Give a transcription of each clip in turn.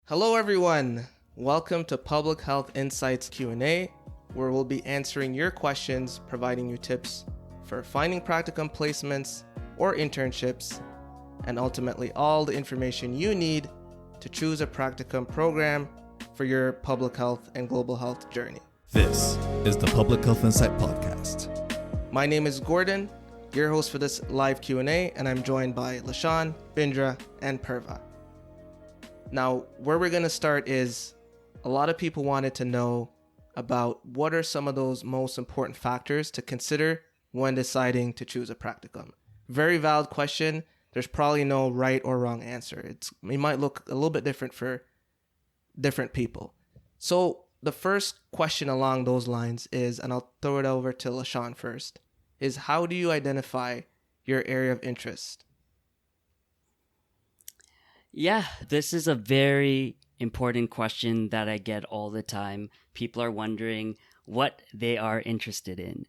Hello everyone! Welcome to Public Health Insights Q&A, where we'll be answering your questions, providing you tips for finding practicum placements or internships, and ultimately all the information you need to choose a practicum program for your public health and global health journey. This is the Public Health Insight Podcast. My name is Gordon, your host for this live Q&A, and I'm joined by Lashawn, Bindra, and Purva. Now, where we're going to start is a lot of people wanted to know about what are some of those most important factors to consider when deciding to choose a practicum. Very valid question. There's probably no right or wrong answer. It might look a little bit different for different people. So the first question along those lines is, and I'll throw it over to Lashawn first, is how do you identify your area of interest? Yeah, this is a very important question that I get all the time. People are wondering what they are interested in.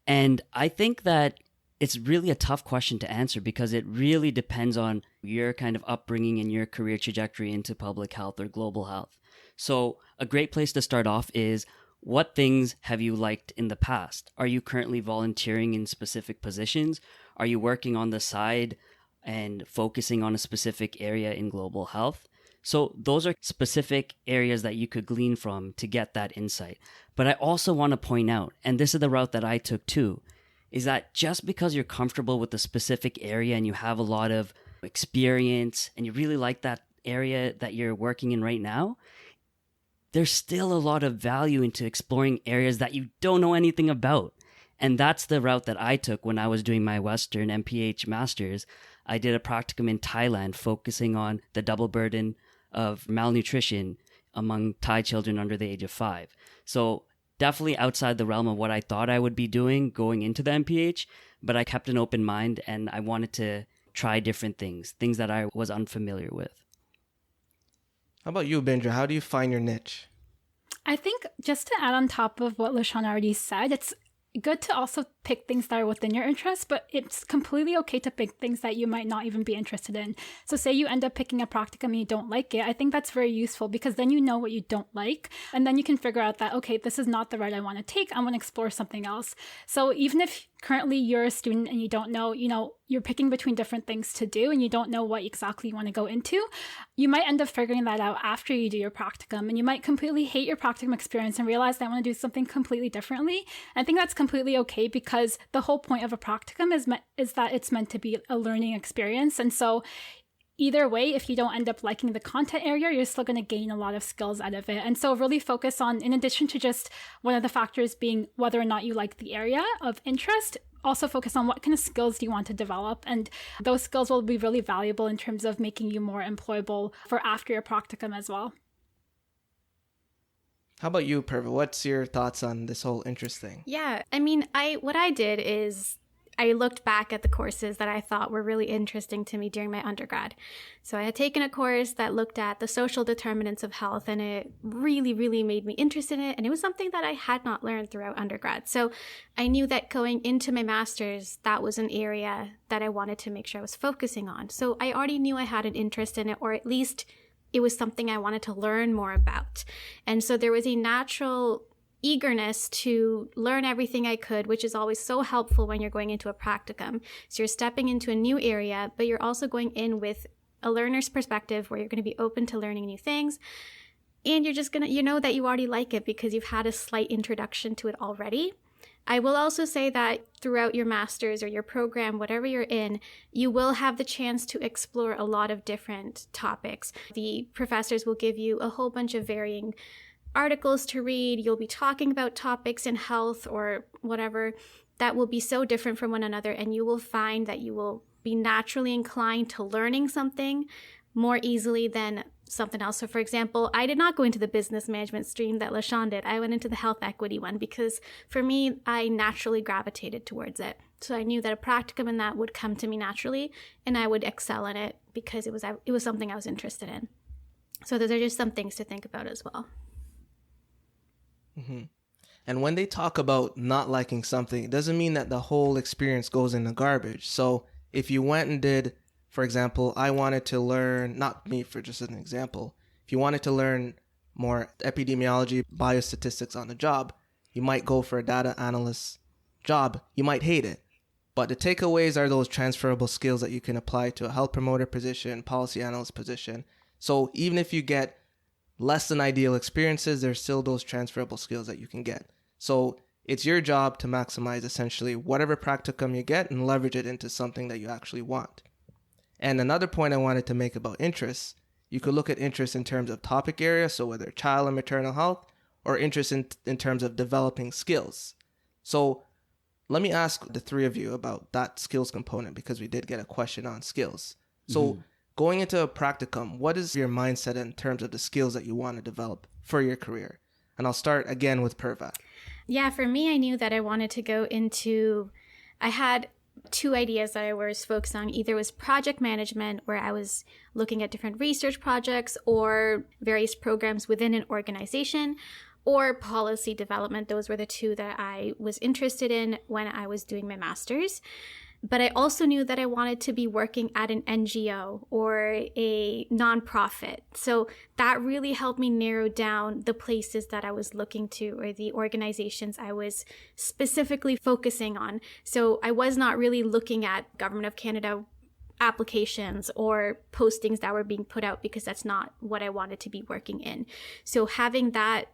And I think that it's really a tough question to answer because it really depends on your kind of upbringing and your career trajectory into public health or global health. So a great place to start off is, what things have you liked in the past? Are you currently volunteering in specific positions? Are you working on the side and focusing on a specific area in global health? So those are specific areas that you could glean from to get that insight. But I also want to point out, and this is the route that I took too, is that just because you're comfortable with a specific area and you have a lot of experience and you really like that area that you're working in right now, there's still a lot of value into exploring areas that you don't know anything about. And that's the route that I took when I was doing my Western MPH Masters. I did a practicum in Thailand focusing on the double burden of malnutrition among Thai children under the age of 5. So definitely outside the realm of what I thought I would be doing going into the MPH, but I kept an open mind and I wanted to try different things that I was unfamiliar with. How about you, Bindra? How do you find your niche? I think just to add on top of what Lashawn already said, it's good to also pick things that are within your interest, but it's completely okay to pick things that you might not even be interested in. So say you end up picking a practicum and you don't like it. I think that's very useful because then you know what you don't like. And then you can figure out that, okay, this is not the route I want to take. I want to explore something else. So even if currently you're a student and you don't know, you're picking between different things to do and you don't know what exactly you want to go into, you might end up figuring that out after you do your practicum, and you might completely hate your practicum experience and realize that I want to do something completely differently. I think that's completely okay because the whole point of a practicum is that it's meant to be a learning experience. And so either way, if you don't end up liking the content area, you're still going to gain a lot of skills out of it. And so really focus on, in addition to just one of the factors being whether or not you like the area of interest, also focus on what kind of skills do you want to develop. And those skills will be really valuable in terms of making you more employable for after your practicum as well. How about you, Purva? What's your thoughts on this whole interest thing? Yeah, what I did is I looked back at the courses that I thought were really interesting to me during my undergrad. So I had taken a course that looked at the social determinants of health, and it really, really made me interested in it. And it was something that I had not learned throughout undergrad. So I knew that going into my master's, that was an area that I wanted to make sure I was focusing on. So I already knew I had an interest in it, or at least it was something I wanted to learn more about. And so there was a natural eagerness to learn everything I could, which is always so helpful when you're going into a practicum. So you're stepping into a new area, but you're also going in with a learner's perspective where you're going to be open to learning new things. And you're just going to, you know that you already like it because you've had a slight introduction to it already. I will also say that throughout your master's or your program, whatever you're in, you will have the chance to explore a lot of different topics. The professors will give you a whole bunch of varying articles to read. You'll be talking about topics in health or whatever that will be so different from one another, and you will find that you will be naturally inclined to learning something more easily than something else. So for example, I did not go into the business management stream that Lashawn did. I went into the health equity one because for me, I naturally gravitated towards it. So I knew that a practicum in that would come to me naturally and I would excel in it because it was something I was interested in. So those are just some things to think about as well. Mm-hmm. And when they talk about not liking something, it doesn't mean that the whole experience goes in the garbage. So if you went and did, for example, I wanted to learn, not me for just an example, if you wanted to learn more epidemiology, biostatistics on the job, you might go for a data analyst job. You might hate it. But the takeaways are those transferable skills that you can apply to a health promoter position, policy analyst position. So even if you get less than ideal experiences, there's still those transferable skills that you can get. So it's your job to maximize essentially whatever practicum you get and leverage it into something that you actually want. And another point I wanted to make about interests, you could look at interest in terms of topic area, so whether child and maternal health, or interest in terms of developing skills. So let me ask the three of you about that skills component, because we did get a question on skills. So going into a practicum, what is your mindset in terms of the skills that you want to develop for your career? And I'll start again with Purva. Yeah, for me, I knew that I wanted to go into, I had two ideas that I was focused on. Either was project management, where I was looking at different research projects or various programs within an organization, or policy development. Those were the two that I was interested in when I was doing my master's. But I also knew that I wanted to be working at an NGO or a nonprofit. So that really helped me narrow down the places that I was looking to, or the organizations I was specifically focusing on. So I was not really looking at Government of Canada applications or postings that were being put out, because that's not what I wanted to be working in. So having that,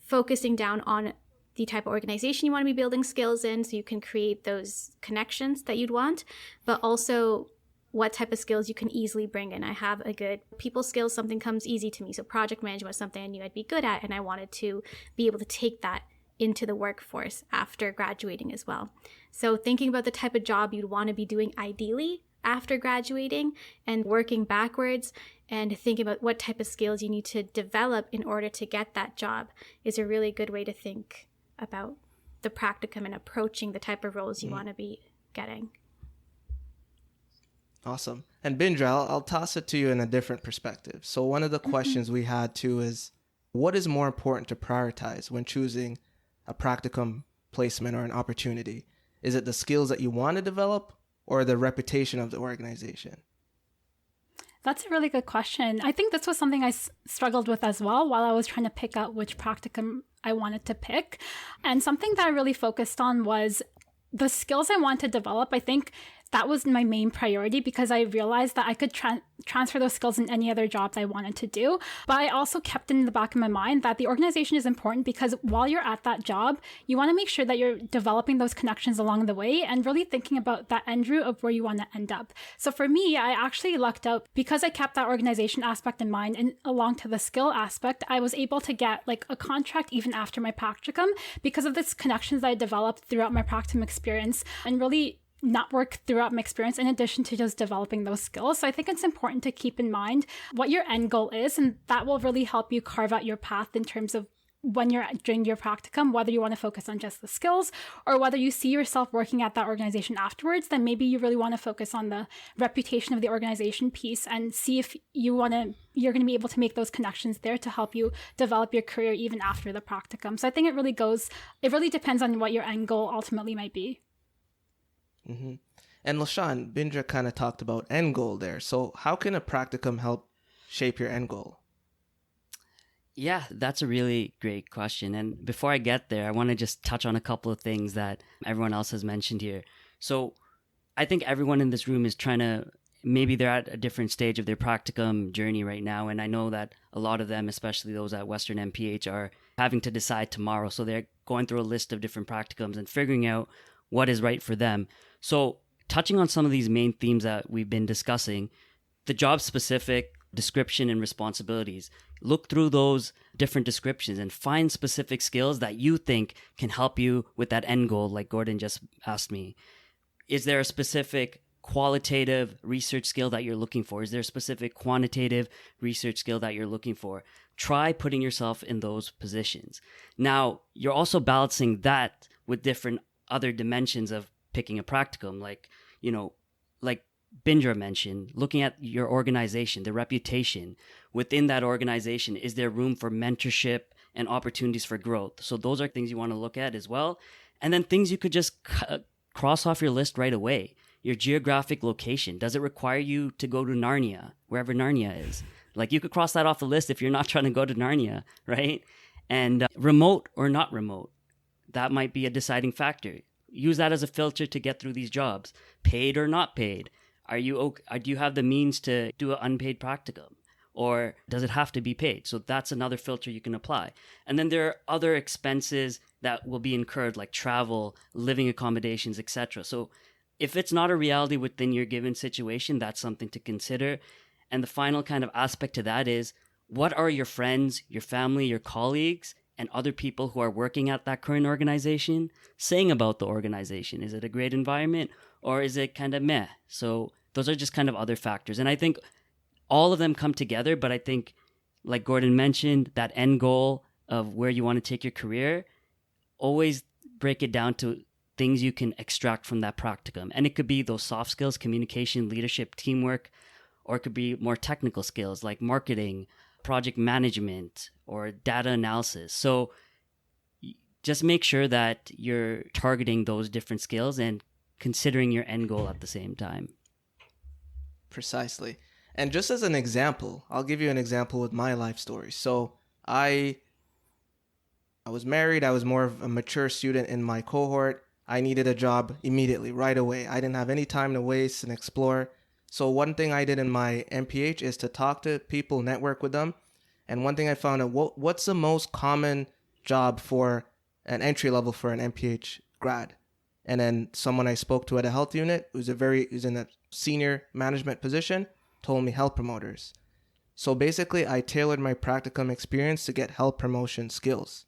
focusing down on the type of organization you want to be building skills in, so you can create those connections that you'd want, but also what type of skills you can easily bring in. I have a good people skills, something comes easy to me. So project management was something I knew I'd be good at, and I wanted to be able to take that into the workforce after graduating as well. So thinking about the type of job you'd want to be doing ideally after graduating and working backwards, and thinking about what type of skills you need to develop in order to get that job is a really good way to think about the practicum and approaching the type of roles you want to be getting. Awesome. And Bindra, I'll toss it to you in a different perspective. So one of the questions we had too is, what is more important to prioritize when choosing a practicum placement or an opportunity? Is it the skills that you want to develop, or the reputation of the organization? That's a really good question. I think this was something I struggled with as well while I was trying to pick out which practicum I wanted to pick. And something that I really focused on was the skills I want to develop. I think that was my main priority, because I realized that I could transfer those skills in any other jobs I wanted to do. But I also kept in the back of my mind that the organization is important, because while you're at that job, you want to make sure that you're developing those connections along the way and really thinking about that end route of where you want to end up. So for me, I actually lucked out because I kept that organization aspect in mind, and along to the skill aspect, I was able to get like a contract even after my practicum, because of this connections that I developed throughout my practicum experience, and really network throughout my experience in addition to just developing those skills. So I think it's important to keep in mind what your end goal is, and that will really help you carve out your path in terms of when you're doing your practicum, whether you want to focus on just the skills or whether you see yourself working at that organization afterwards. Then maybe you really want to focus on the reputation of the organization piece and see if you're going to be able to make those connections there to help you develop your career even after the practicum. So I think it really depends on what your end goal ultimately might be. Mm-hmm. And LaShawn, Bindra kind of talked about end goal there. So how can a practicum help shape your end goal? Yeah, that's a really great question. And before I get there, I want to just touch on a couple of things that everyone else has mentioned here. So I think everyone in this room is maybe they're at a different stage of their practicum journey right now. And I know that a lot of them, especially those at Western MPH, are having to decide tomorrow. So they're going through a list of different practicums and figuring out what is right for them. So touching on some of these main themes that we've been discussing, the job-specific description and responsibilities. Look through those different descriptions and find specific skills that you think can help you with that end goal, like Gordon just asked me. Is there a specific qualitative research skill that you're looking for? Is there a specific quantitative research skill that you're looking for? Try putting yourself in those positions. Now, you're also balancing that with different other dimensions of picking a practicum, like Bindra mentioned, looking at your organization, the reputation within that organization. Is there room for mentorship and opportunities for growth? So those are things you want to look at as well. And then things you could just cross off your list right away. Your geographic location. Does it require you to go to Narnia, wherever Narnia is? Like you could cross that off the list if you're not trying to go to Narnia, right? And remote or not remote, that might be a deciding factor. Use that as a filter to get through these jobs. Paid or not paid. Do you have the means to do an unpaid practicum? Or does it have to be paid? So that's another filter you can apply. And then there are other expenses that will be incurred, like travel, living accommodations, etc. So if it's not a reality within your given situation, that's something to consider. And the final kind of aspect to that is, what are your friends, your family, your colleagues, and other people who are working at that current organization saying about the organization? Is it a great environment, or is it kind of meh? So those are just kind of other factors. And I think all of them come together, but I think, like Gordon mentioned, that end goal of where you want to take your career, always break it down to things you can extract from that practicum. And it could be those soft skills, communication, leadership, teamwork, or it could be more technical skills like marketing, project management, or data analysis. So just make sure that you're targeting those different skills and considering your end goal at the same time. Precisely. And just as an example, I'll give you an example with my life story. So I was married. I was more of a mature student in my cohort. I needed a job immediately, right away. I didn't have any time to waste and explore. So one thing I did in my MPH is to talk to people, network with them. And one thing I found out, what's the most common job for an entry level for an MPH grad? And then someone I spoke to at a health unit who's in a senior management position told me health promoters. So basically, I tailored my practicum experience to get health promotion skills,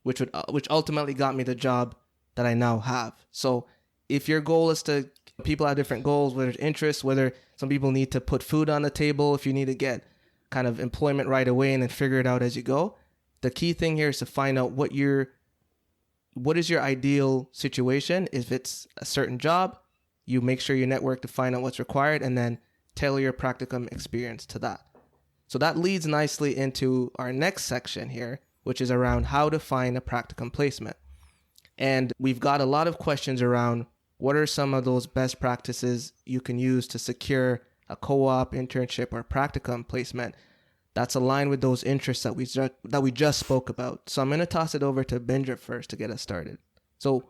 which ultimately got me the job that I now have. So if your goal is to, people have different goals, whether it's interests, whether some people need to put food on the table, if you need to get kind of employment right away and then figure it out as you go. The key thing here is to find out what is your ideal situation. If it's a certain job, you make sure you network to find out what's required and then tailor your practicum experience to that. So that leads nicely into our next section here, which is around how to find a practicum placement. And we've got a lot of questions around what are some of those best practices you can use to secure a co-op, internship, or practicum placement that's aligned with those interests that we just spoke about. So I'm going to toss it over to Bindra first to get us started. So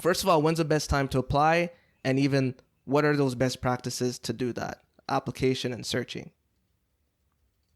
first of all, when's the best time to apply? And even what are those best practices to do that? Application and searching.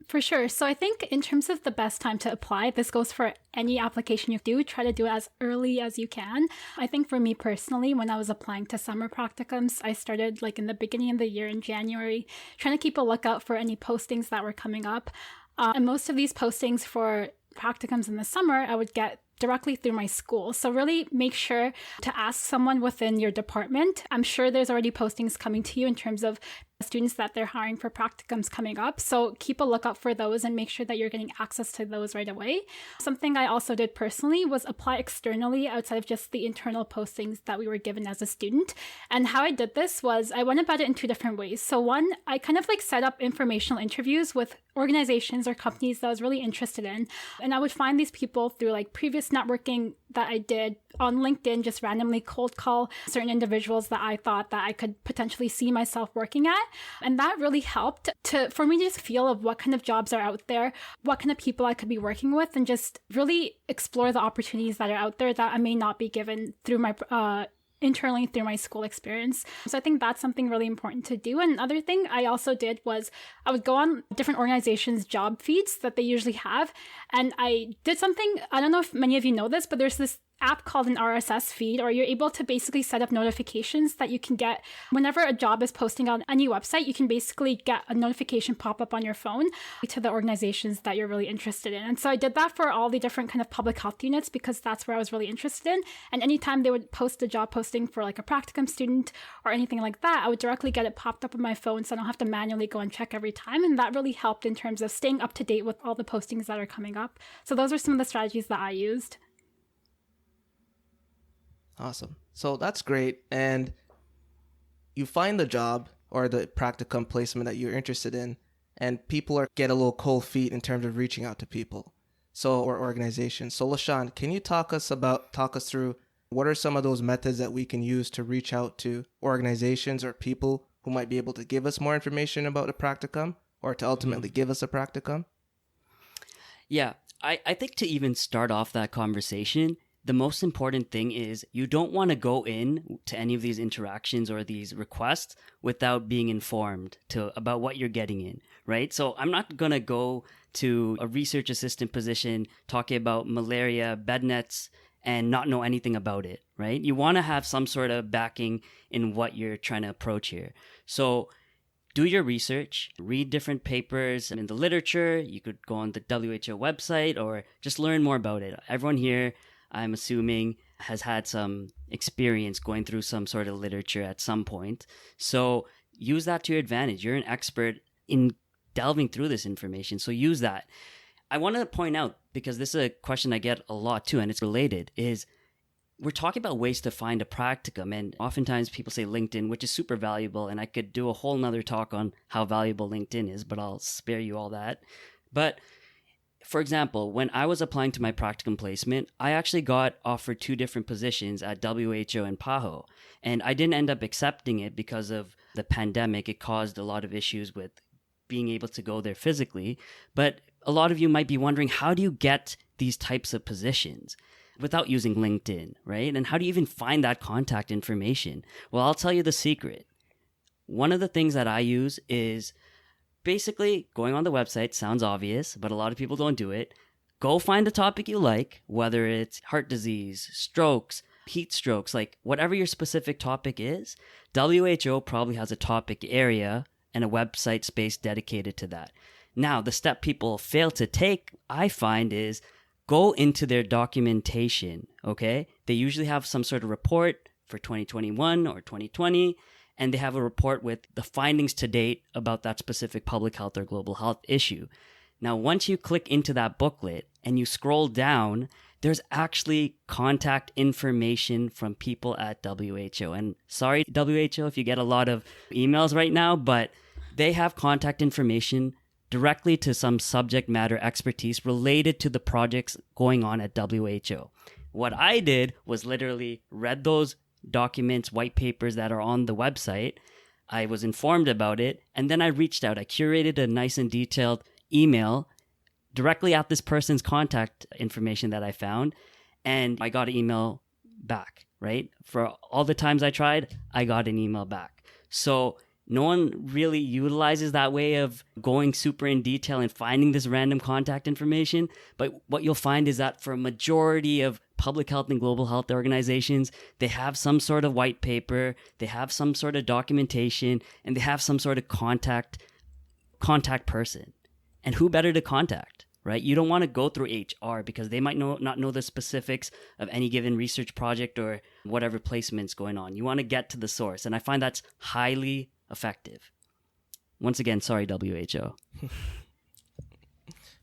For sure. So I think in terms of the best time to apply, this goes for any application you do. Try to do it as early as you can. I think for me personally, when I was applying to summer practicums, I started like in the beginning of the year in January, trying to keep a lookout for any postings that were coming up. And most of these postings for practicums in the summer, I would get directly through my school. So really make sure to ask someone within your department. I'm sure there's already postings coming to you in terms of students that they're hiring for practicums coming up. So keep a lookout for those and make sure that you're getting access to those right away. Something I also did personally was apply externally outside of just the internal postings that we were given as a student. And how I did this was I went about it in two different ways. So one, I kind of like set up informational interviews with organizations or companies that I was really interested in. And I would find these people through like previous networking that I did on LinkedIn, just randomly cold call certain individuals that I thought that I could potentially see myself working at. And that really helped for me to just feel of what kind of jobs are out there, what kind of people I could be working with, and just really explore the opportunities that are out there that I may not be given through my internally through my school experience. So I think that's something really important to do. And another thing I also did was I would go on different organizations' job feeds that they usually have. And I did something, I don't know if many of you know this, but there's this app called an RSS feed, or you're able to basically set up notifications that you can get whenever a job is posting on any website. You can basically get a notification pop up on your phone to the organizations that you're really interested in. And so I did that for all the different kind of public health units because that's where I was really interested in. And anytime they would post a job posting for like a practicum student or anything like that, I would directly get it popped up on my phone so I don't have to manually go and check every time. And that really helped in terms of staying up to date with all the postings that are coming up. So those are some of the strategies that I used. Awesome. So that's great. And you find the job or the practicum placement that you're interested in, and people get a little cold feet in terms of reaching out to people, or organizations. So LaShawn, can you talk us through what are some of those methods that we can use to reach out to organizations or people who might be able to give us more information about the practicum or to ultimately give us a practicum? Yeah, I think to even start off that conversation, the most important thing is you don't want to go in to any of these interactions or these requests without being informed about what you're getting in, right? So I'm not going to go to a research assistant position talking about malaria, bed nets, and not know anything about it, right? You want to have some sort of backing in what you're trying to approach here. So do your research, read different papers in the literature. You could go on the WHO website or just learn more about it. Everyone here, I'm assuming, has had some experience going through some sort of literature at some point. So use that to your advantage. You're an expert in delving through this information, so use that. I want to point out, because this is a question I get a lot too, and it's related, is we're talking about ways to find a practicum, and oftentimes people say LinkedIn, which is super valuable, and I could do a whole nother talk on how valuable LinkedIn is, but I'll spare you all that. But for example, when I was applying to my practicum placement, I actually got offered 2 different positions at WHO and PAHO, and I didn't end up accepting it because of the pandemic. It caused a lot of issues with being able to go there physically, but a lot of you might be wondering, how do you get these types of positions without using LinkedIn, right? And how do you even find that contact information? Well, I'll tell you the secret. One of the things that I use is basically going on the website. Sounds obvious, but a lot of people don't do it. Go find a topic you like, whether it's heart disease, strokes, heat strokes, like whatever your specific topic is. WHO probably has a topic area and a website space dedicated to that. Now, the step people fail to take, I find, is go into their documentation, okay? They usually have some sort of report for 2021 or 2020, and they have a report with the findings to date about that specific public health or global health issue. Now, once you click into that booklet and you scroll down, there's actually contact information from people at WHO. And sorry, WHO, if you get a lot of emails right now, but they have contact information directly to some subject matter expertise related to the projects going on at WHO. What I did was literally read those documents, white papers that are on the website. I was informed about it, and then I reached out. I curated a nice and detailed email directly at this person's contact information that I found, and I got an email back, right? For all the times I tried, I got an email back. So no one really utilizes that way of going super in detail and finding this random contact information. But what you'll find is that for a majority of public health and global health organizations, they have some sort of white paper, they have some sort of documentation, and they have some sort of contact person. And who better to contact, right? You don't want to go through HR because they might not know the specifics of any given research project or whatever placement's going on. You want to get to the source. And I find that's highly effective. Once again, sorry, WHO.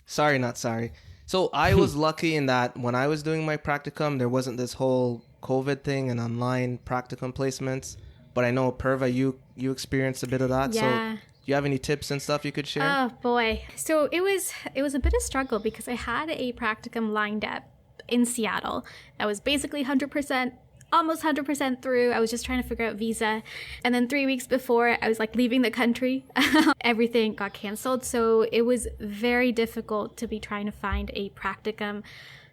Sorry, not sorry. So I was lucky in that when I was doing my practicum, there wasn't this whole COVID thing and online practicum placements. But I know, Purva, you experienced a bit of that. Yeah. So do you have any tips and stuff you could share? Oh boy. So it was a bit of struggle because I had a practicum lined up in Seattle that was basically 100%, almost 100% through. I was just trying to figure out visa. And then 3 weeks before I was like leaving the country, everything got canceled. So it was very difficult to be trying to find a practicum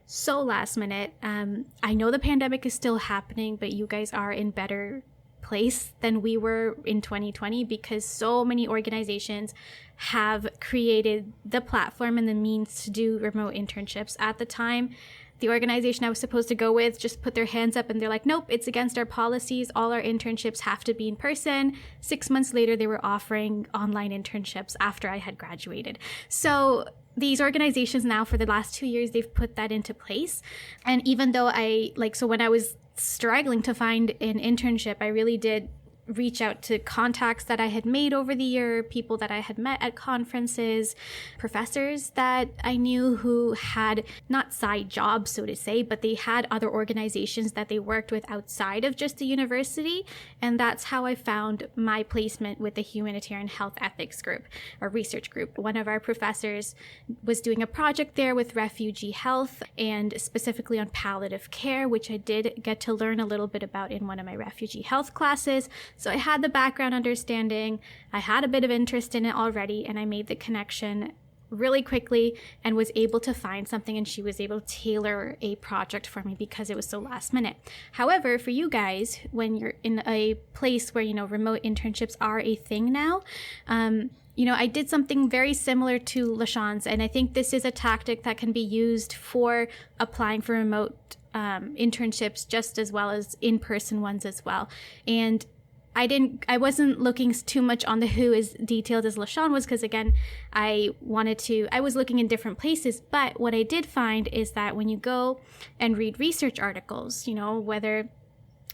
so last minute. I know the pandemic is still happening, but you guys are in better place than we were in 2020 because so many organizations have created the platform and the means to do remote internships. At the time, the organization I was supposed to go with just put their hands up and they're like, nope, it's against our policies. All our internships have to be in person. 6 months later, they were offering online internships after I had graduated. So these organizations now for the last 2 years, they've put that into place. And even though so when I was struggling to find an internship, I really did reach out to contacts that I had made over the year, people that I had met at conferences, professors that I knew who had not side jobs, so to say, but they had other organizations that they worked with outside of just the university. And that's how I found my placement with the Humanitarian Health Ethics Group, or research group. One of our professors was doing a project there with refugee health and specifically on palliative care, which I did get to learn a little bit about in one of my refugee health classes. So I had the background understanding, I had a bit of interest in it already, and I made the connection really quickly and was able to find something, and she was able to tailor a project for me because it was so last minute. However, for you guys, when you're in a place where, remote internships are a thing now, I did something very similar to LaShawn's, and I think this is a tactic that can be used for applying for remote internships just as well as in-person ones as well. And I wasn't looking too much on the who as detailed as LaShawn was, because again, I was looking in different places. But what I did find is that when you go and read research articles,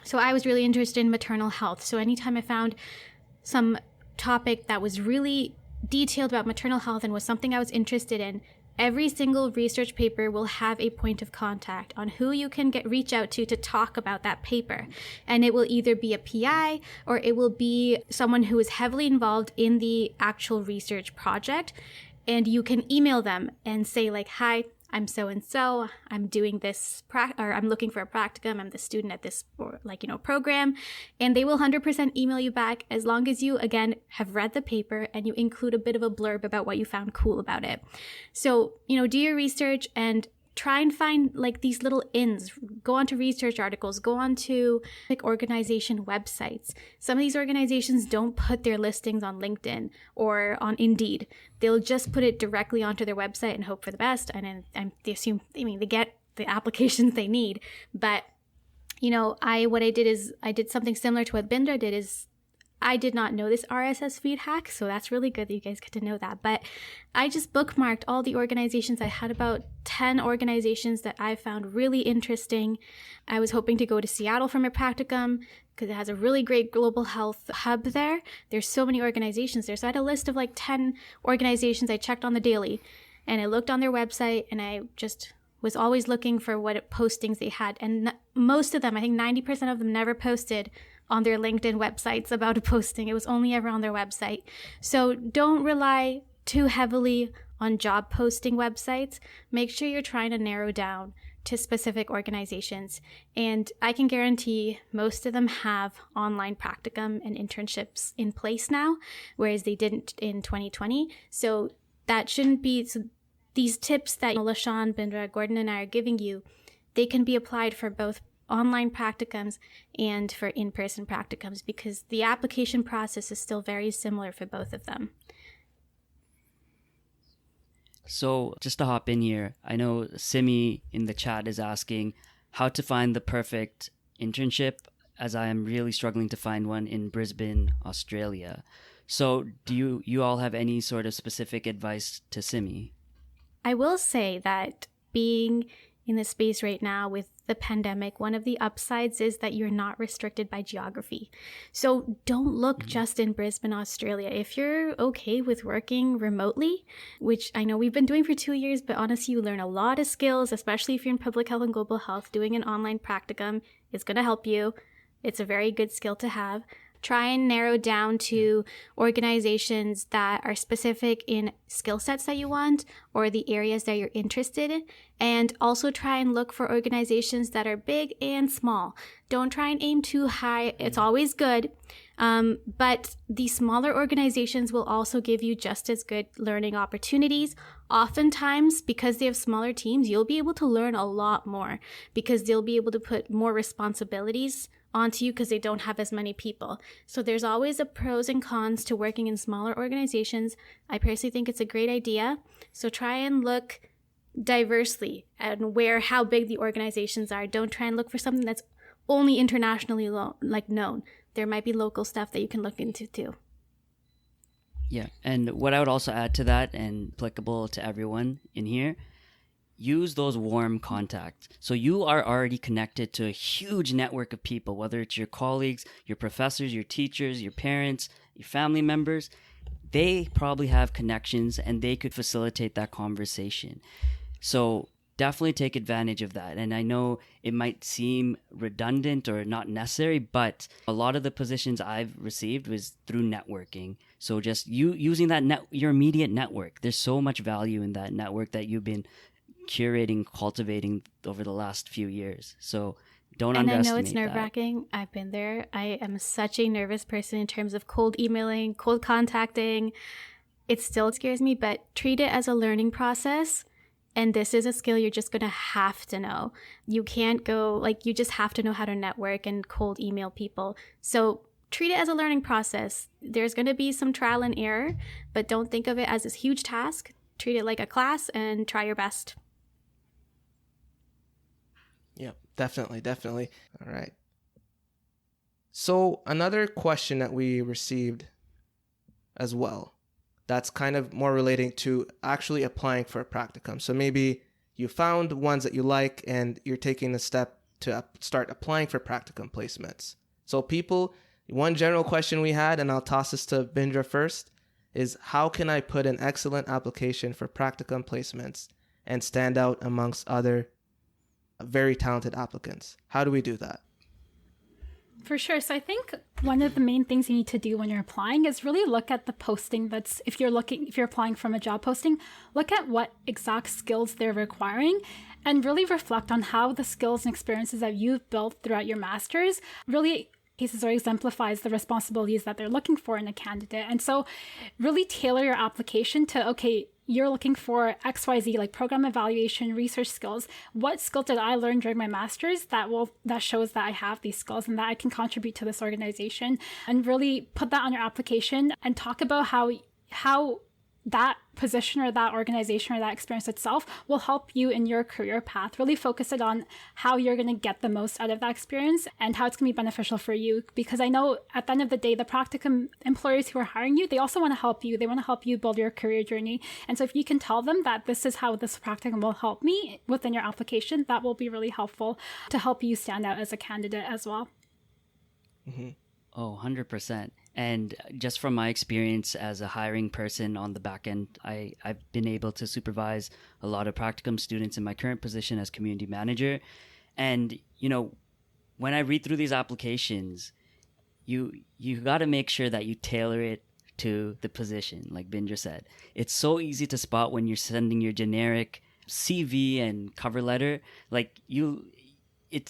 so I was really interested in maternal health. So anytime I found some topic that was really detailed about maternal health and was something I was interested in, every single research paper will have a point of contact on who you can reach out to talk about that paper. And it will either be a PI or it will be someone who is heavily involved in the actual research project. And you can email them and say like, hi, I'm so-and-so, I'm doing this, or I'm looking for a practicum, I'm the student at this, program. And they will 100% email you back as long as you, again, have read the paper and you include a bit of a blurb about what you found cool about it. So, do your research and try and find these little ins. Go onto research articles, go onto organization websites. Some of these organizations don't put their listings on LinkedIn or on Indeed. They'll just put it directly onto their website and hope for the best. And then they get the applications they need. But, what I did is I did something similar to what Bindra did is I did not know this RSS feed hack, so that's really good that you guys get to know that. But I just bookmarked all the organizations. I had about 10 organizations that I found really interesting. I was hoping to go to Seattle for my practicum because it has a really great global health hub there. There's so many organizations there. So I had a list of 10 organizations I checked on the daily, and I looked on their website, and I just was always looking for what postings they had. And most of them, I think 90% of them, never posted on their LinkedIn websites about a posting. It was only ever on their website. So don't rely too heavily on job posting websites. Make sure you're trying to narrow down to specific organizations. And I can guarantee most of them have online practicum and internships in place now, whereas they didn't in 2020. So that shouldn't be, so these tips that LaShawn, Bindra, Gordon, and I are giving you, they can be applied for both online practicums and for in-person practicums because the application process is still very similar for both of them. So just to hop in here, I know Simi in the chat is asking how to find the perfect internship, as I am really struggling to find one in Brisbane, Australia. So do you all have any sort of specific advice to Simi? I will say that being in this space right now with the pandemic, one of the upsides is that you're not restricted by geography. So don't look just in Brisbane, Australia. If you're okay with working remotely, which I know we've been doing for 2 years, but honestly, you learn a lot of skills, especially if you're in public health and global health. Doing an online practicum is going to help you. It's a very good skill to have. Try and narrow down to organizations that are specific in skill sets that you want or the areas that you're interested in. And also try and look for organizations that are big and small. Don't try and aim too high. It's always good. But the smaller organizations will also give you just as good learning opportunities. Oftentimes, because they have smaller teams, you'll be able to learn a lot more because they'll be able to put more responsibilities onto you because they don't have as many people. So there's always a pros and cons to working in smaller organizations. I personally think it's a great idea. So try and look diversely and how big the organizations are. Don't try and look for something that's only internationally known. There might be local stuff that you can look into too. Yeah, and what I would also add to that, and applicable to everyone in here, use those warm contacts. So you are already connected to a huge network of people, whether it's your colleagues, your professors, your teachers, your parents, your family members. They probably have connections and they could facilitate that conversation. So definitely take advantage of that. And I know it might seem redundant or not necessary, but a lot of the positions I've received was through networking. So just you using that your immediate network. There's so much value in that network that you've been curating, cultivating over the last few years. So Don't and I underestimate know it's nerve-wracking. I've been there. I am such a nervous person in terms of cold emailing, cold contacting. It still scares me, but treat it as a learning process. And this is a skill you're just going to have to know. You can't go, you just have to know how to network and cold email people. So treat it as a learning process. There's going to be some trial and error, but don't think of it as this huge task. Treat it like a class and try your best. Yeah, definitely. All right. So another question that we received as well, that's kind of more relating to actually applying for a practicum. So maybe you found ones that you like and you're taking the step to start applying for practicum placements. So one general question we had, and I'll toss this to Bindra first, is how can I put an excellent application for practicum placements and stand out amongst other very talented applicants? How do we do that? For sure. So I think one of the main things you need to do when you're applying is really look at the posting if you're applying from a job posting, look at what exact skills they're requiring and really reflect on how the skills and experiences that you've built throughout your master's really cases or exemplifies the responsibilities that they're looking for in a candidate. And so really tailor your application to, okay, you're looking for XYZ, like program evaluation, research skills. What skill did I learn during my master's that shows that I have these skills and that I can contribute to this organization? And really put that on your application and talk about how that position or that organization or that experience itself will help you in your career path. Really focus it on how you're going to get the most out of that experience and how it's going to be beneficial for you. Because I know at the end of the day, the practicum employers who are hiring you, they also want to help you. They want to help you build your career journey. And so if you can tell them that this is how this practicum will help me within your application, that will be really helpful to help you stand out as a candidate as well. Mm-hmm. Oh, 100%. And just from my experience as a hiring person on the back end, I've been able to supervise a lot of practicum students in my current position as community manager. And, when I read through these applications, you got to make sure that you tailor it to the position, like Bindra said. It's so easy to spot when you're sending your generic CV and cover letter.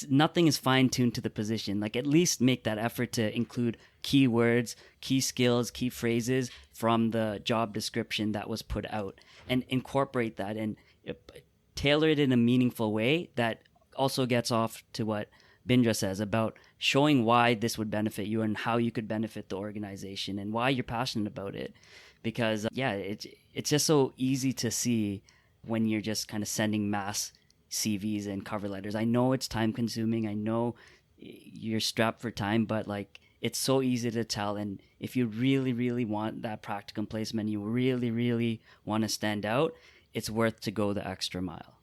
Nothing is fine-tuned to the position. At least make that effort to include keywords, key skills, key phrases from the job description that was put out and incorporate that and tailor it in a meaningful way that also gets off to what Bindra says about showing why this would benefit you and how you could benefit the organization and why you're passionate about it. Because, it's just so easy to see when you're just kind of sending mass CVs and cover letters. I know it's time consuming. I know you're strapped for time, but it's so easy to tell. And if you really, really want that practicum placement, you really, really want to stand out, it's worth to go the extra mile.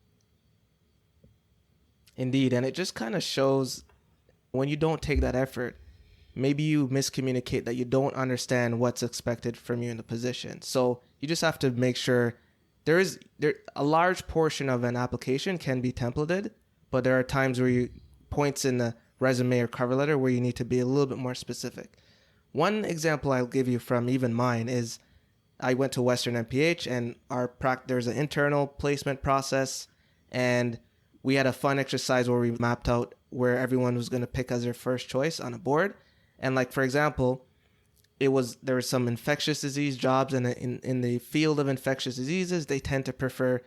Indeed. And it just kind of shows when you don't take that effort, maybe you miscommunicate that you don't understand what's expected from you in the position. So you just have to make sure a large portion of an application can be templated, but there are times where points in the resume or cover letter where you need to be a little bit more specific. One example I'll give you from even mine is I went to Western MPH and there's an internal placement process, and we had a fun exercise where we mapped out where everyone was going to pick as their first choice on a board. And for example, there were some infectious disease jobs, and in the field of infectious diseases, they tend to prefer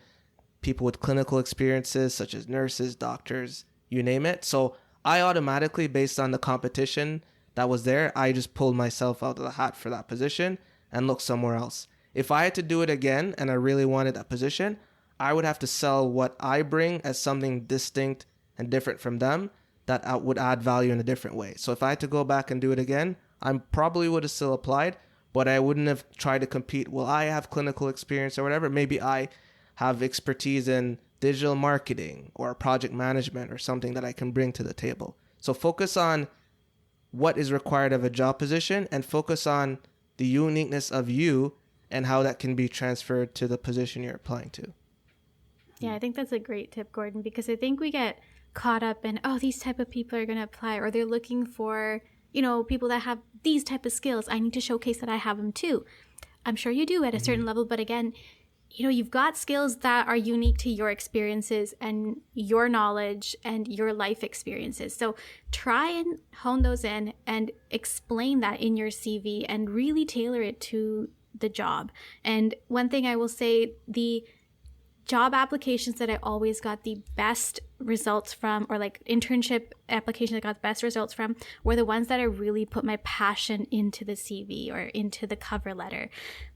people with clinical experiences such as nurses, doctors, you name it. So I automatically, based on the competition that was there, I just pulled myself out of the hat for that position and looked somewhere else. If I had to do it again and I really wanted that position, I would have to sell what I bring as something distinct and different from them that would add value in a different way. So if I had to go back and do it again, I probably would have still applied, but I wouldn't have tried to compete. Well, I have clinical experience or whatever. Maybe I have expertise in digital marketing or project management or something that I can bring to the table. So focus on what is required of a job position and focus on the uniqueness of you and how that can be transferred to the position you're applying to. Yeah, I think that's a great tip, Gordon, because I think we get caught up in, these type of people are going to apply, or they're looking for people that have these type of skills. I need to showcase that I have them too. I'm sure you do at a certain level, but again, you've got skills that are unique to your experiences and your knowledge and your life experiences. So try and hone those in and explain that in your CV and really tailor it to the job. And one thing I will say, the job applications that I always got the best results from, or like internship applications I got the best results from, were the ones that I really put my passion into the CV or into the cover letter.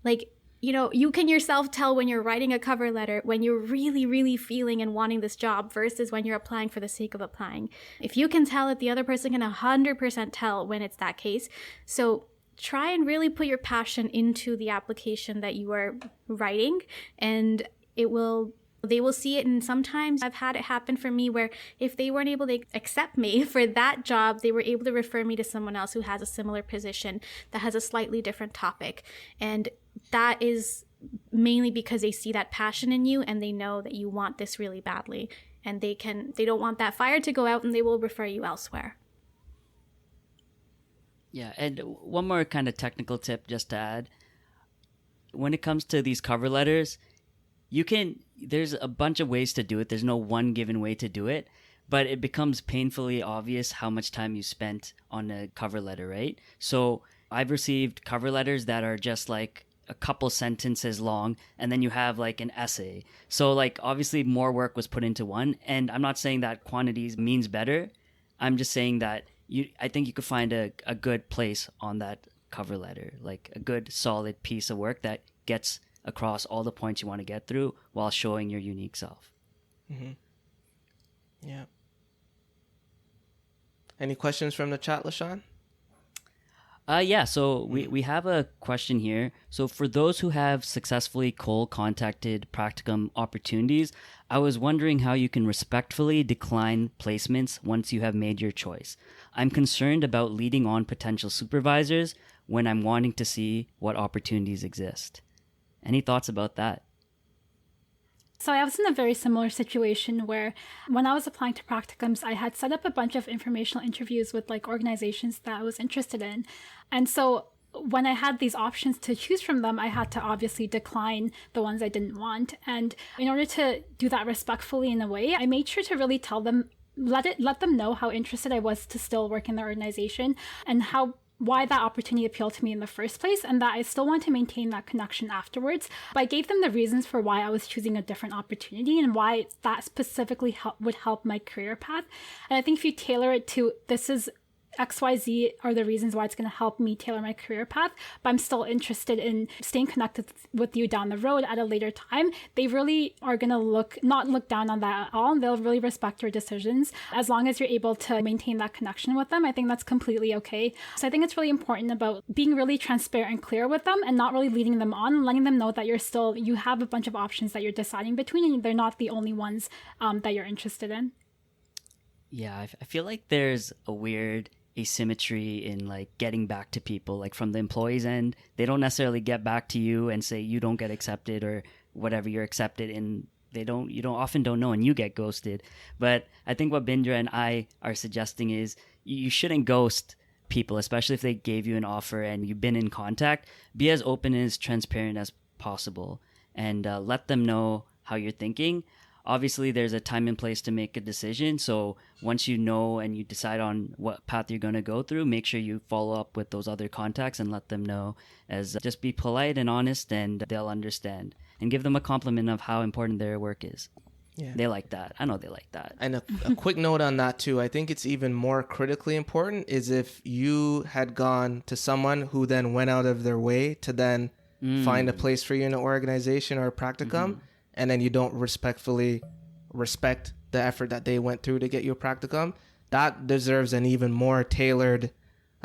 Like, you can yourself tell when you're writing a cover letter when you're really, really feeling and wanting this job versus when you're applying for the sake of applying. If you can tell it, the other person can 100% tell when it's that case. So try and really put your passion into the application that you are writing, and they will see it. And sometimes I've had it happen for me where if they weren't able to accept me for that job, they were able to refer me to someone else who has a similar position that has a slightly different topic. And that is mainly because they see that passion in you and they know that you want this really badly, and they don't want that fire to go out, and they will refer you elsewhere. Yeah, and one more kind of technical tip just to add. When it comes to these cover letters, there's a bunch of ways to do it. There's no one given way to do it, but it becomes painfully obvious how much time you spent on a cover letter, right? So I've received cover letters that are just like a couple sentences long, and then you have like an essay. So like obviously more work was put into one, and I'm not saying that quantities means better. I'm just saying that I think you could find a good place on that cover letter, like a good solid piece of work that gets across all the points you want to get through while showing your unique self. Mm-hmm. Yeah. Any questions from the chat, LaShawn? Yeah, so we have a question here. So for those who have successfully cold contacted Practicum opportunities, I was wondering how you can respectfully decline placements once you have made your choice. I'm concerned about leading on potential supervisors when I'm wanting to see what opportunities exist. Any thoughts about that? So I was in a very similar situation where when I was applying to practicums, I had set up a bunch of informational interviews with like organizations that I was interested in. And so when I had these options to choose from them, I had to obviously decline the ones I didn't want. And in order to do that respectfully in a way, I made sure to really tell them, let them know how interested I was to still work in the organization and why that opportunity appealed to me in the first place, and that I still want to maintain that connection afterwards. But I gave them the reasons for why I was choosing a different opportunity and why that specifically would help my career path. And I think if you tailor it to, this is XYZ are the reasons why it's going to help me tailor my career path, but I'm still interested in staying connected with you down the road at a later time, they really are going to not look down on that at all. They'll really respect your decisions as long as you're able to maintain that connection with them. I think that's completely okay. So I think it's really important about being really transparent and clear with them and not really leading them on, letting them know that you have a bunch of options that you're deciding between, and they're not the only ones that you're interested in. Yeah, I feel like there's a weird asymmetry in like getting back to people. Like from the employee's end, they don't necessarily get back to you and say you don't get accepted or whatever, you're accepted, and you often don't know, and you get ghosted. But I think what Bindra and I are suggesting is you shouldn't ghost people, especially if they gave you an offer and you've been in contact. Be as open and as transparent as possible, and let them know how you're thinking. Obviously, there's a time and place to make a decision. So once you know and you decide on what path you're going to go through, make sure you follow up with those other contacts and let them know. Just be polite and honest, and they'll understand. And give them a compliment of how important their work is. Yeah. They like that. I know they like that. And a quick note on that too. I think it's even more critically important is if you had gone to someone who then went out of their way to then find a place for you in an organization or a practicum, and then you don't respectfully respect the effort that they went through to get you a practicum, that deserves an even more tailored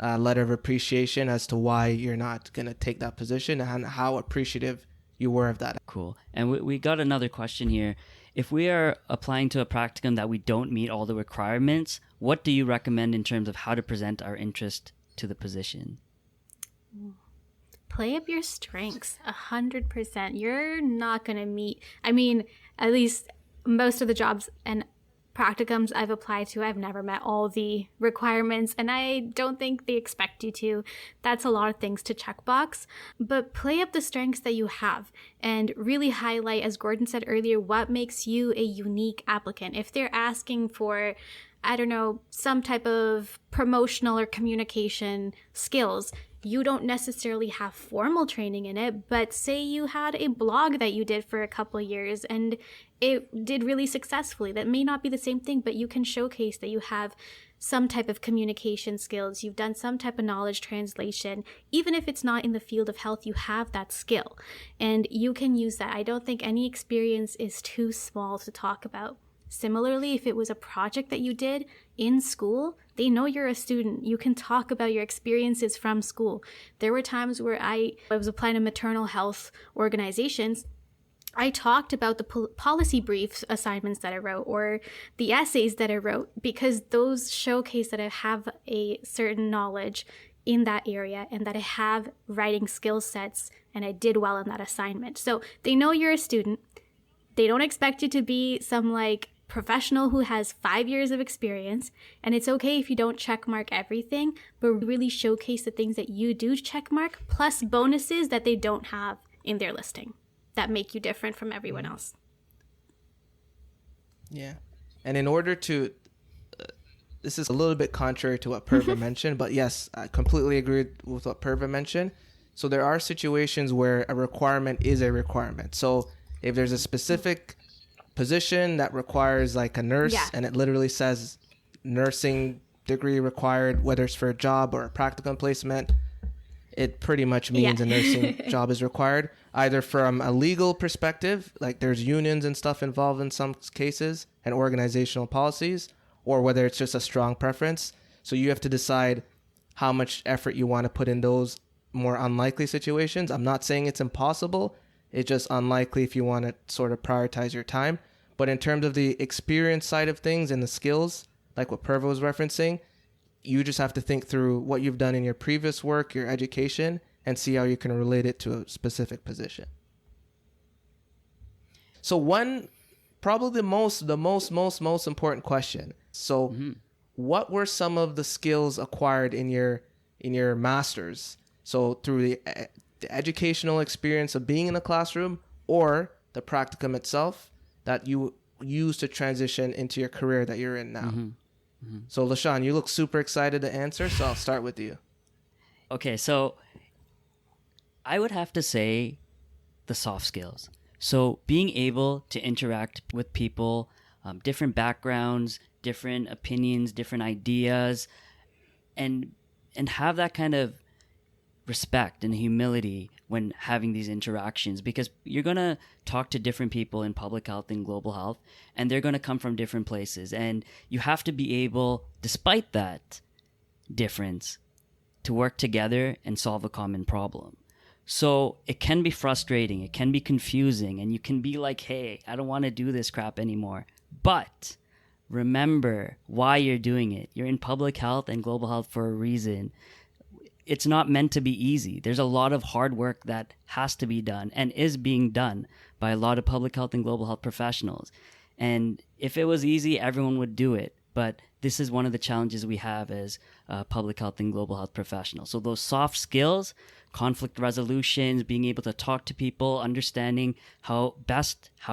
letter of appreciation as to why you're not going to take that position and how appreciative you were of that. Cool. And we got another question here. If we are applying to a practicum that we don't meet all the requirements, what do you recommend in terms of how to present our interest to the position? Play up your strengths 100%. You're not going to meet, I mean, at least most of the jobs and practicums I've applied to, I've never met all the requirements, and I don't think they expect you to. That's a lot of things to checkbox, but play up the strengths that you have and really highlight, as Gordon said earlier, what makes you a unique applicant. If they're asking for, I don't know, some type of promotional or communication skills, you don't necessarily have formal training in it, but say you had a blog that you did for a couple of years and it did really successfully. That may not be the same thing, but you can showcase that you have some type of communication skills. You've done some type of knowledge translation. Even if it's not in the field of health, you have that skill and you can use that. I don't think any experience is too small to talk about. Similarly, if it was a project that you did in school, they know you're a student. You can talk about your experiences from school. There were times where I was applying to maternal health organizations. I talked about the policy brief assignments that I wrote or the essays that I wrote, because those showcase that I have a certain knowledge in that area and that I have writing skill sets and I did well in that assignment. So they know you're a student. They don't expect you to be some professional who has 5 years of experience, and it's okay if you don't check mark everything, but really showcase the things that you do check mark, plus bonuses that they don't have in their listing that make you different from everyone else. Yeah. And in order to, this is a little bit contrary to what Purva mentioned, but yes, I completely agree with what Purva mentioned. So there are situations where a requirement is a requirement. So if there's a specific position that requires a nurse, and it literally says nursing degree required, whether it's for a job or a practicum placement, it pretty much means a nursing job is required, either from a legal perspective, like there's unions and stuff involved in some cases and organizational policies, or whether it's just a strong preference. So you have to decide how much effort you want to put in those more unlikely situations. I'm not saying it's impossible. It's just unlikely if you want to sort of prioritize your time. But in terms of the experience side of things and the skills, like what Purva was referencing, you just have to think through what you've done in your previous work, your education, and see how you can relate it to a specific position. So probably the most important question. So what were some of the skills acquired in your master's? So through the educational experience of being in a classroom or the practicum itself that you use to transition into your career that you're in now. So LaShawn, you look super excited to answer, so I'll start with you. Okay, so I would have to say the soft skills. So being able to interact with people, different backgrounds, different opinions, different ideas, and have that kind of respect and humility when having these interactions, because you're going to talk to different people in public health and global health, and they're going to come from different places. And you have to be able, despite that difference, to work together and solve a common problem. So it can be frustrating, it can be confusing, and you can be like, hey, I don't want to do this crap anymore. But remember why you're doing it. You're in public health and global health for a reason. It's not meant to be easy. There's a lot of hard work that has to be done and is being done by a lot of public health and global health professionals. And if it was easy, everyone would do it. But this is one of the challenges we have as public health and global health professionals. So those soft skills, conflict resolutions, being able to talk to people, understanding how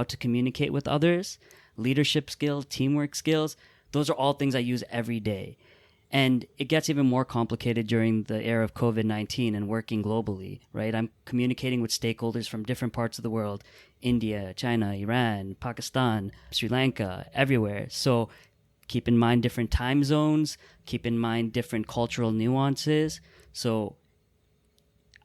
to communicate with others, leadership skills, teamwork skills, those are all things I use every day. And it gets even more complicated during the era of COVID-19 and working globally, right? I'm communicating with stakeholders from different parts of the world, India, China, Iran, Pakistan, Sri Lanka, everywhere. So keep in mind different time zones, keep in mind different cultural nuances. So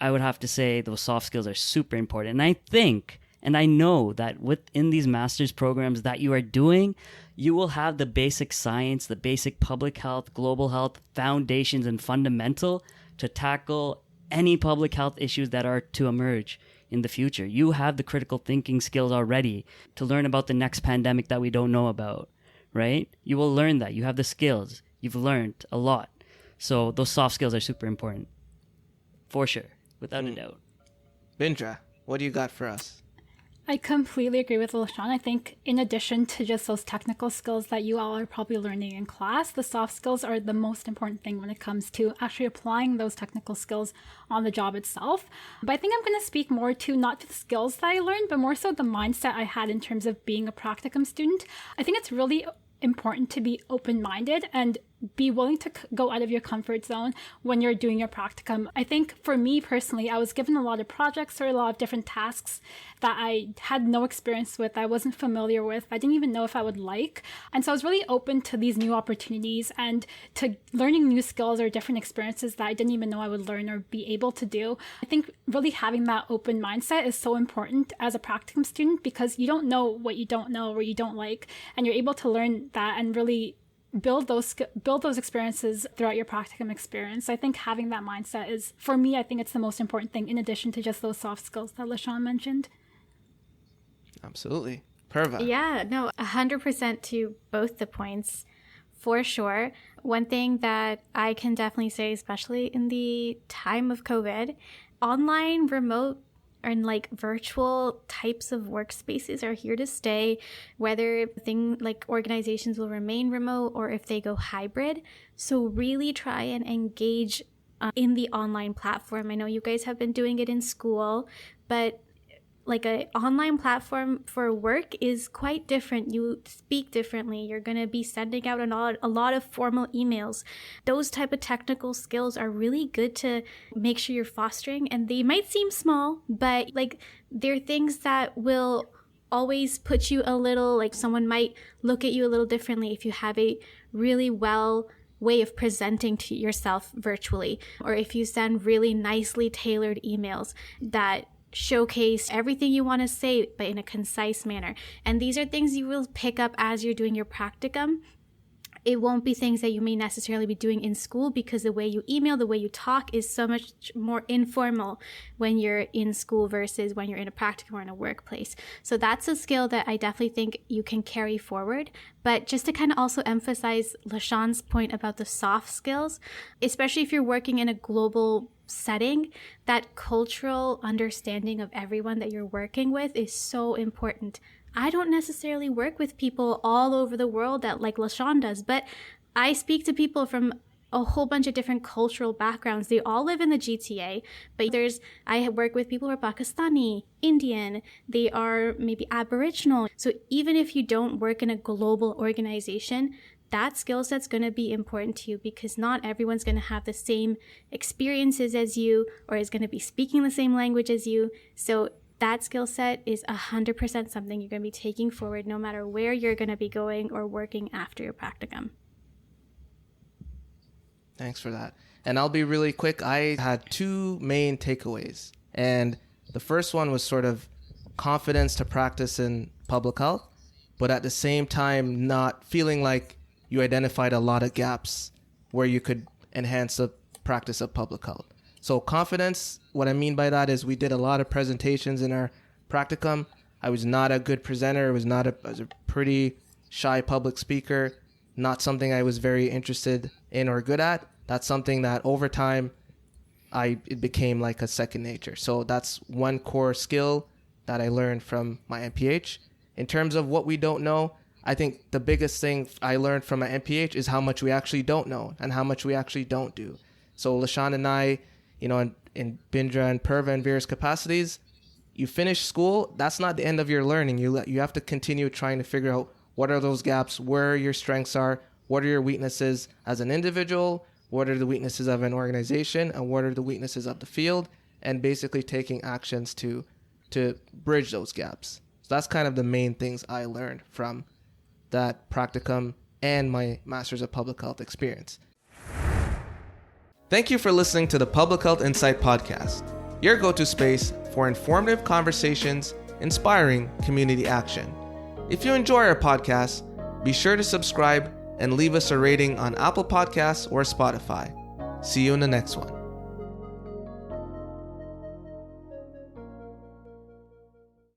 I would have to say those soft skills are super important. And I think, and I know that within these master's programs that you are doing, you will have the basic science, the basic public health, global health foundations and fundamental to tackle any public health issues that are to emerge in the future. You have the critical thinking skills already to learn about the next pandemic that we don't know about, right? You will learn that. You have the skills. You've learned a lot. So those soft skills are super important. For sure. Without a doubt. Bindra, what do you got for us? I completely agree with LaShawn. I think in addition to just those technical skills that you all are probably learning in class, the soft skills are the most important thing when it comes to actually applying those technical skills on the job itself. But I think I'm going to speak more to not the skills that I learned, but more so the mindset I had in terms of being a practicum student. I think it's really important to be open-minded and be willing to go out of your comfort zone when you're doing your practicum. I think for me personally, I was given a lot of projects or a lot of different tasks that I had no experience with, I wasn't familiar with, I didn't even know if I would like. And so I was really open to these new opportunities and to learning new skills or different experiences that I didn't even know I would learn or be able to do. I think really having that open mindset is so important as a practicum student because you don't know what you don't know or you don't like, and you're able to learn that and really build those experiences throughout your practicum experience. I think having that mindset is, for me, I think it's the most important thing in addition to just those soft skills that LaShawn mentioned. Absolutely. Purva. Yeah, no, 100% to both the points, for sure. One thing that I can definitely say, especially in the time of COVID, online, remote, and like virtual types of workspaces are here to stay, whether organizations will remain remote or if they go hybrid. So really try and engage in the online platform. I know you guys have been doing it in school, but like an online platform for work is quite different. You speak differently. You're going to be sending out a lot of formal emails. Those type of technical skills are really good to make sure you're fostering, and they might seem small, but like they're things that will always put you a little, like someone might look at you a little differently if you have a really well way of presenting to yourself virtually, or if you send really nicely tailored emails that showcase everything you want to say, but in a concise manner. And these are things you will pick up as you're doing your practicum. It won't be things that you may necessarily be doing in school, because the way you email, the way you talk is so much more informal when you're in school versus when you're in a practicum or in a workplace. So that's a skill that I definitely think you can carry forward. But just to kind of also emphasize LaShawn's point about the soft skills, especially if you're working in a global setting, that cultural understanding of everyone that you're working with is so important. I don't necessarily work with people all over the world that like LaShawn does, but I speak to people from a whole bunch of different cultural backgrounds. They all live in the GTA, but I work with people who are Pakistani, Indian, they are maybe Aboriginal. So even if you don't work in a global organization, that skill set's going to be important to you, because not everyone's going to have the same experiences as you or is going to be speaking the same language as you. So that skill set is 100% something you're going to be taking forward no matter where you're going to be going or working after your practicum. Thanks for that. And I'll be really quick. I had two main takeaways. And the first one was sort of confidence to practice in public health, but at the same time, not feeling like you identified a lot of gaps where you could enhance the practice of public health. So confidence, what I mean by that is we did a lot of presentations in our practicum. I was not a good presenter. I was a pretty shy public speaker, not something I was very interested in or good at. That's something that over time, it became like a second nature. So that's one core skill that I learned from my MPH. In terms of what we don't know, I think the biggest thing I learned from my MPH is how much we actually don't know and how much we actually don't do. So LaShawn and I, in Bindra and Purva in various capacities, you finish school, that's not the end of your learning. You have to continue trying to figure out what are those gaps, where your strengths are, what are your weaknesses as an individual, what are the weaknesses of an organization, and what are the weaknesses of the field, and basically taking actions to bridge those gaps. So that's kind of the main things I learned from that practicum and my Masters of Public Health experience. Thank you for listening to the Public Health Insight Podcast, your go-to space for informative conversations, inspiring community action. If you enjoy our podcast, be sure to subscribe and leave us a rating on Apple Podcasts or Spotify. See you in the next one.